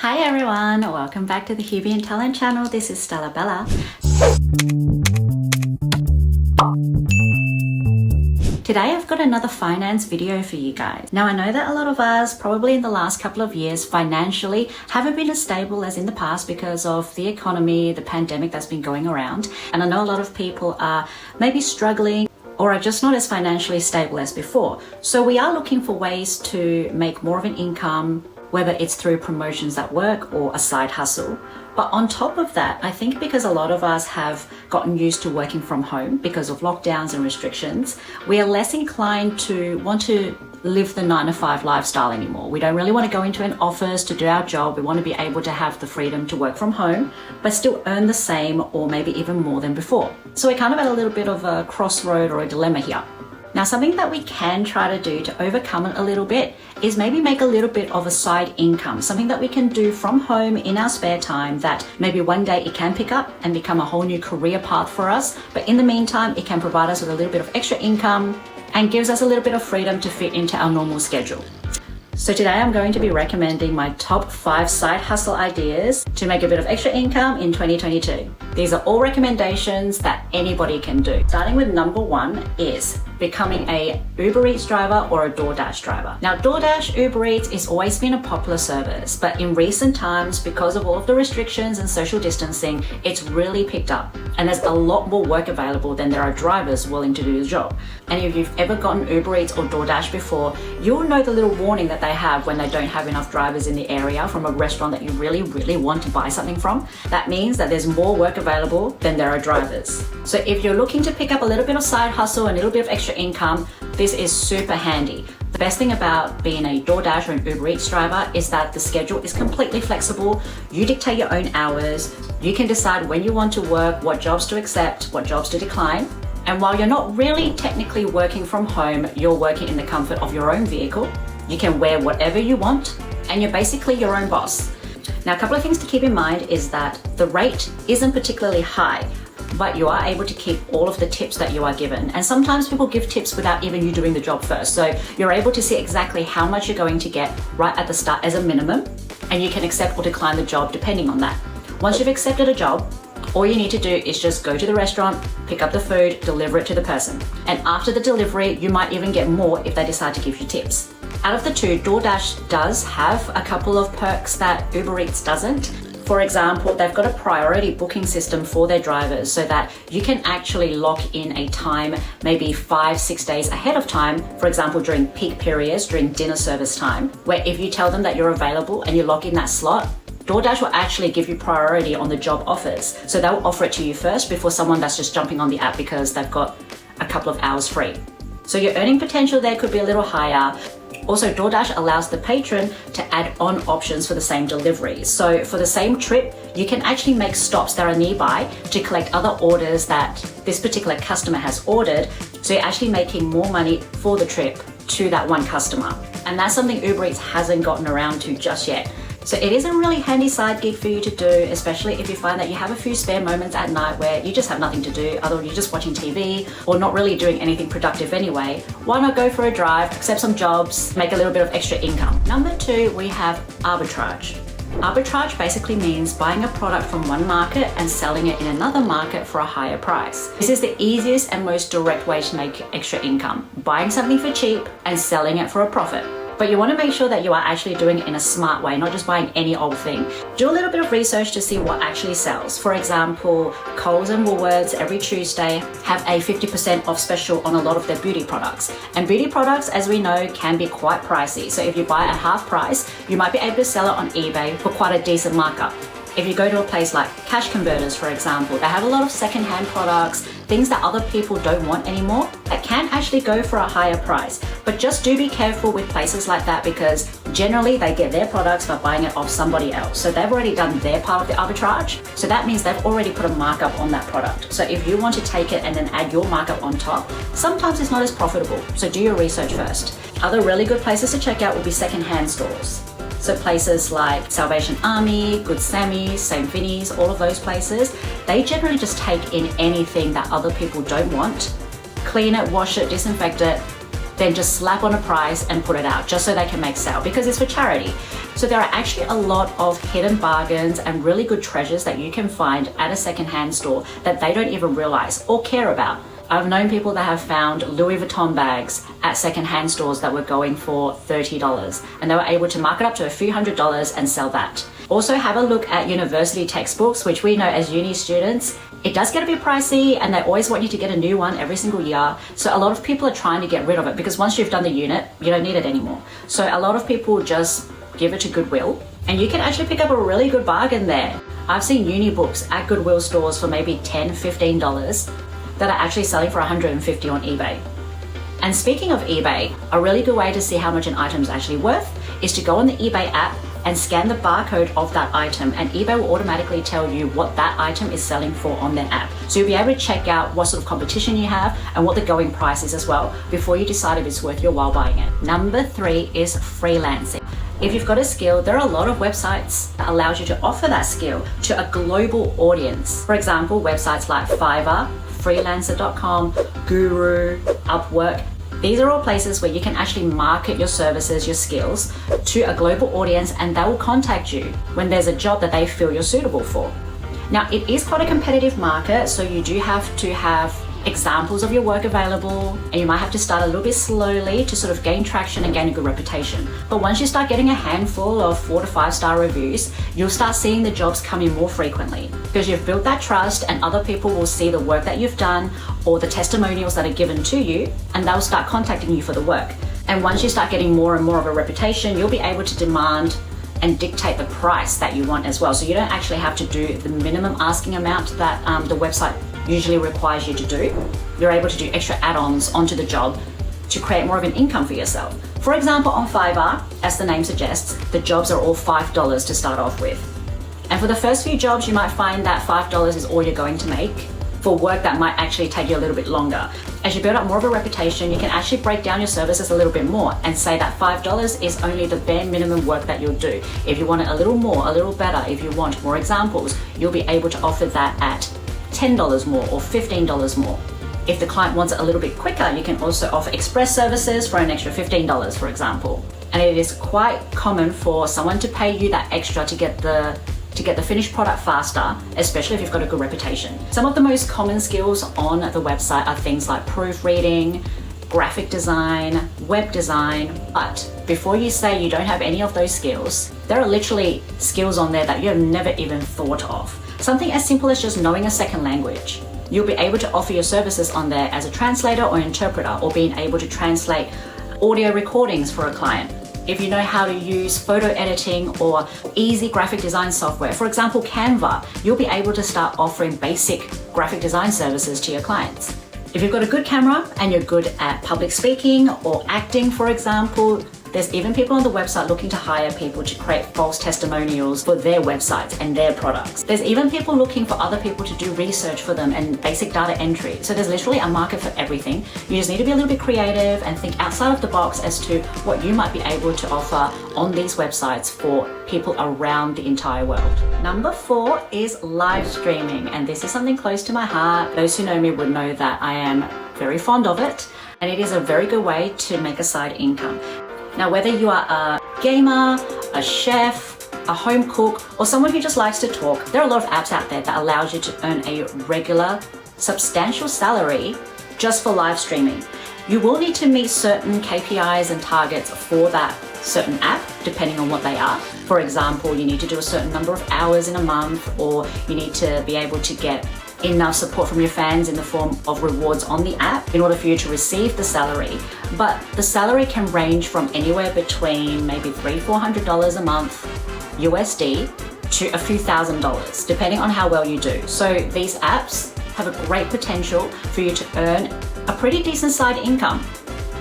Hi everyone, welcome back to the HUBient Talent channel. This is Stella Bella. Today I've got another finance video for you guys. Now I know that a lot of us probably in the last couple of years financially haven't been as stable as in the past because of the economy, the pandemic that's been going around. And I know a lot of people are maybe struggling or are just not as financially stable as before. So we are looking for ways to make more of an income, whether it's through promotions at work or a side hustle. But on top of that, I think because a lot of us have gotten used to working from home because of lockdowns and restrictions, we are less inclined to want to live the 9-to-5 lifestyle anymore. We don't really want to go into an office to do our job. We want to be able to have the freedom to work from home, but still earn the same or maybe even more than before. So we're kind of at a little bit of a crossroad or a dilemma here. Now, something that we can try to do to overcome it a little bit is maybe make a little bit of a side income, something that we can do from home in our spare time that maybe one day it can pick up and become a whole new career path for us. But in the meantime, it can provide us with a little bit of extra income and gives us a little bit of freedom to fit into our normal schedule. So today I'm going to be recommending my top 5 side hustle ideas to make a bit of extra income in 2022. These are all recommendations that anybody can do. Starting with number 1 is becoming a Uber Eats driver or a Doordash driver. Now, Doordash, Uber Eats has always been a popular service, but in recent times, because of all of the restrictions and social distancing, it's really picked up. And there's a lot more work available than there are drivers willing to do the job. And if you've ever gotten Uber Eats or Doordash before, you'll know the little warning that they have when they don't have enough drivers in the area from a restaurant that you really want to buy something from. That means that there's more work available than there are drivers. So if you're looking to pick up a little bit of side hustle and a little bit of extra income, this is super handy. The best thing about being a Doordash or an Uber Eats driver is that the schedule is completely flexible. You dictate your own hours. You can decide when you want to work, what jobs to accept, what jobs to decline. And while you're not really technically working from home, you're working in the comfort of your own vehicle. You can wear whatever you want, and you're basically your own boss. Now, a couple of things to keep in mind is that the rate isn't particularly high, but you are able to keep all of the tips that you are given. And sometimes people give tips without even you doing the job first. So you're able to see exactly how much you're going to get right at the start as a minimum, and you can accept or decline the job depending on that. Once you've accepted a job, all you need to do is just go to the restaurant, pick up the food, deliver it to the person. And after the delivery, you might even get more if they decide to give you tips. Out of the two, Doordash does have a couple of perks that Uber Eats doesn't. For example, they've got a priority booking system for their drivers so that you can actually lock in a time, maybe 5-6 days ahead of time, for example, during peak periods, during dinner service time, where if you tell them that you're available and you lock in that slot, Doordash will actually give you priority on the job offers. So they'll offer it to you first before someone that's just jumping on the app because they've got a couple of hours free. So your earning potential there could be a little higher. Also, Doordash allows the patron to add on options for the same delivery. So for the same trip, you can actually make stops that are nearby to collect other orders that this particular customer has ordered. So you're actually making more money for the trip to that one customer. And that's something Uber Eats hasn't gotten around to just yet. So it is a really handy side gig for you to do, especially if you find that you have a few spare moments at night where you just have nothing to do, other than you're just watching TV or not really doing anything productive anyway. Why not go for a drive, accept some jobs, make a little bit of extra income? Number 2, we have arbitrage. Arbitrage basically means buying a product from one market and selling it in another market for a higher price. This is the easiest and most direct way to make extra income, buying something for cheap and selling it for a profit. But you want to make sure that you are actually doing it in a smart way, not just buying any old thing. Do a little bit of research to see what actually sells. For example, Coles and Woolworths every Tuesday have a 50% off special on a lot of their beauty products. And beauty products, as we know, can be quite pricey. So if you buy at half price, you might be able to sell it on eBay for quite a decent markup. If you go to a place like Cash Converters, for example, they have a lot of secondhand products, things that other people don't want anymore, that can actually go for a higher price. But just do be careful with places like that because generally they get their products by buying it off somebody else. So they've already done their part of the arbitrage. So that means they've already put a markup on that product. So if you want to take it and then add your markup on top, sometimes it's not as profitable. So do your research first. Other really good places to check out will be secondhand stores. So places like Salvation Army, Good Sammy's, St. Vinny's, all of those places, they generally just take in anything that other people don't want, clean it, wash it, disinfect it, then just slap on a price and put it out just so they can make sale because it's for charity. So So there are actually a lot of hidden bargains and really good treasures that you can find at a secondhand store that they don't even realize or care about. I've known people that have found Louis Vuitton bags at secondhand stores that were going for $30, and they were able to mark it up to a few $100s and sell that. Also have a look at university textbooks, which we know as uni students, it does get a bit pricey and they always want you to get a new one every single year. So a lot of people are trying to get rid of it because once you've done the unit, you don't need it anymore. So a lot of people just give it to Goodwill, and you can actually pick up a really good bargain there. I've seen uni books at Goodwill stores for maybe $10, $15 that are actually selling for $150 on eBay. And speaking of eBay, a really good way to see how much an item is actually worth is to go on the eBay app and scan the barcode of that item, and eBay will automatically tell you what that item is selling for on their app. So you'll be able to check out what sort of competition you have and what the going price is as well before you decide if it's worth your while buying it. Number 3 is freelancing. If you've got a skill, there are a lot of websites that allows you to offer that skill to a global audience. For example, websites like Fiverr, Freelancer.com, Guru, Upwork. These are all places where you can actually market your services, your skills to a global audience, and they will contact you when there's a job that they feel you're suitable for. Now, it is quite a competitive market, so you do have to have examples of your work available, and you might have to start a little bit slowly to sort of gain traction and gain a good reputation. But once you start getting a handful of 4 to 5 star reviews, you'll start seeing the jobs come in more frequently because you've built that trust, and other people will see the work that you've done or the testimonials that are given to you, and they'll start contacting you for the work. And once you start getting more and more of a reputation, you'll be able to demand and dictate the price that you want as well. So you don't actually have to do the minimum asking amount that the website usually requires you to do. You're able to do extra add-ons onto the job to create more of an income for yourself. For example, on Fiverr, as the name suggests, the jobs are all $5 to start off with. And for the first few jobs, you might find that $5 is all you're going to make for work that might actually take you a little bit longer. As you build up more of a reputation, you can actually break down your services a little bit more and say that $5 is only the bare minimum work that you'll do. If you want it a little more, a little better, if you want more examples, you'll be able to offer that at $10 more or $15 more. If the client wants it a little bit quicker, you can also offer express services for an extra $15, for example. And it is quite common for someone to pay you that extra to get the finished product faster, especially if you've got a good reputation. Some of the most common skills on the website are things like proofreading, graphic design, web design. But before you say you don't have any of those skills, there are literally skills on there that you have never even thought of. Something as simple as just knowing a second language. You'll be able to offer your services on there as a translator or interpreter, or being able to translate audio recordings for a client. If you know how to use photo editing or easy graphic design software, for example, Canva, you'll be able to start offering basic graphic design services to your clients. If you've got a good camera and you're good at public speaking or acting, for example, there's even people on the website looking to hire people to create false testimonials for their websites and their products. There's even people looking for other people to do research for them and basic data entry. So there's literally a market for everything. You just need to be a little bit creative and think outside of the box as to what you might be able to offer on these websites for people around the entire world. Number 4 is live streaming, and this is something close to my heart. Those who know me would know that I am very fond of it, and it is a very good way to make a side income. Now, whether you are a gamer, a chef, a home cook, or someone who just likes to talk, there are a lot of apps out there that allows you to earn a regular, substantial salary just for live streaming. You will need to meet certain KPIs and targets for that certain app, depending on what they are. For example, you need to do a certain number of hours in a month, or you need to be able to get enough support from your fans in the form of rewards on the app in order for you to receive the salary. But the salary can range from anywhere between maybe $300-400 a month USD to a few $1,000s, depending on how well you do. So these apps have a great potential for you to earn a pretty decent side income.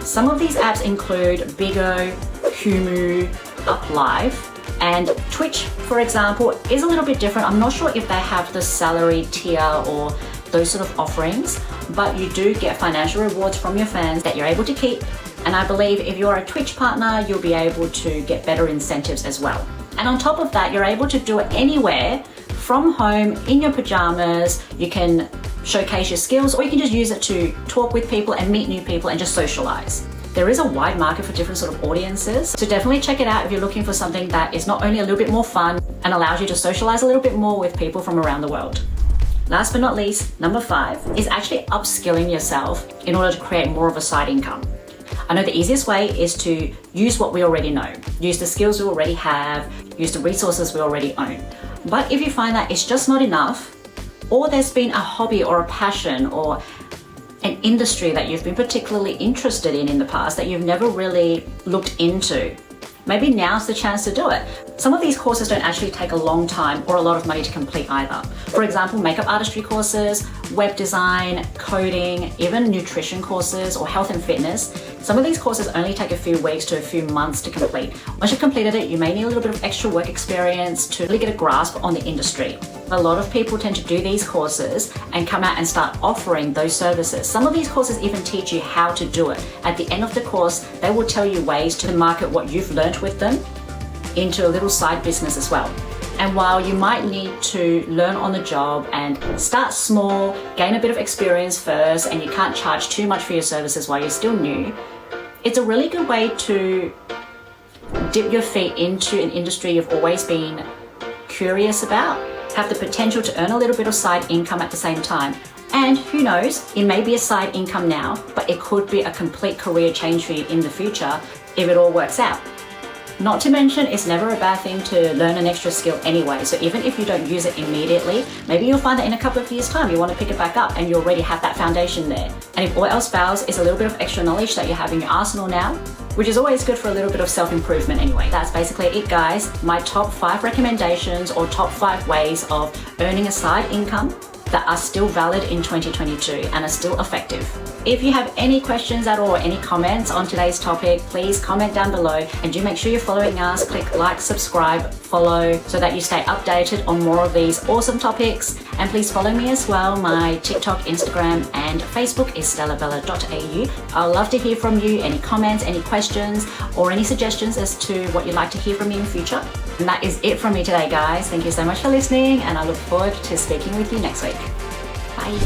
Some of these apps include Bigo, Humu, UpLive, and Twitch, for example, is a little bit different. I'm not sure if they have the salary tier or those sort of offerings, but you do get financial rewards from your fans that you're able to keep. And I believe if you're a Twitch partner, you'll be able to get better incentives as well. And on top of that, you're able to do it anywhere from home in your pajamas. You can showcase your skills, or you can just use it to talk with people and meet new people and just socialize. There is a wide market for different sort of audiences. So definitely check it out if you're looking for something that is not only a little bit more fun and allows you to socialize a little bit more with people from around the world. Last but not least, number 5 is actually upskilling yourself in order to create more of a side income. I know the easiest way is to use what we already know, use the skills we already have, use the resources we already own. But if you find that it's just not enough, or there's been a hobby or a passion or an industry that you've been particularly interested in the past that you've never really looked into, maybe now's the chance to do it. Some of these courses don't actually take a long time or a lot of money to complete either. For example, makeup artistry courses, web design, coding, even nutrition courses or health and fitness. Some of these courses only take a few weeks to a few months to complete. Once you've completed it, you may need a little bit of extra work experience to really get a grasp on the industry. A lot of people tend to do these courses and come out and start offering those services. Some of these courses even teach you how to do it. At the end of the course, they will tell you ways to market what you've learnt with them into a little side business as well. And while you might need to learn on the job and start small, gain a bit of experience first, and you can't charge too much for your services while you're still new, it's a really good way to dip your feet into an industry you've always been curious about, have the potential to earn a little bit of side income at the same time. And who knows, it may be a side income now, but it could be a complete career change for you in the future if it all works out. Not to mention, it's never a bad thing to learn an extra skill anyway. So even if you don't use it immediately, maybe you'll find that in a couple of years' time, you want to pick it back up and you already have that foundation there. And if all else fails, it's a little bit of extra knowledge that you have in your arsenal now, which is always good for a little bit of self-improvement anyway. That's basically it, guys. My top 5 recommendations or top 5 ways of earning a side income that are still valid in 2022 and are still effective. If you have any questions at all or any comments on today's topic, please comment down below, and do make sure you're following us. Click like, subscribe, follow so that you stay updated on more of these awesome topics. And please follow me as well. My TikTok, Instagram and Facebook is stellabella.au. I'd love to hear from you, any comments, any questions or any suggestions as to what you'd like to hear from me in the future. And that is it from me today, guys. Thank you so much for listening, and I look forward to speaking with you next week. Bye.